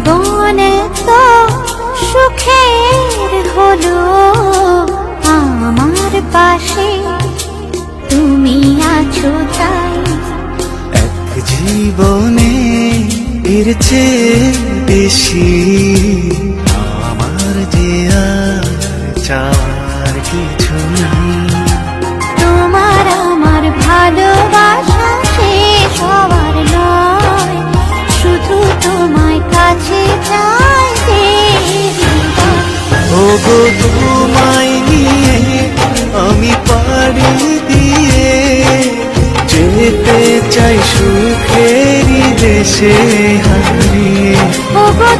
জীবন তো সুখের হলো আমার পাশে তুমি আছো তাই। এক জীবনে এর চেয়ে বেশি আমার যে আর চাওয়ার কিছু নেই। তোমার আমার ভালোবাসা শেষ হওয়ার নয়, শুধু তোমায় কাছে চাইতে। ওগো তোমায় নিয়ে আমি পাড়ি দিয়ে যেতে চাই সুখেরই দেশে হারিয়ে। ওগো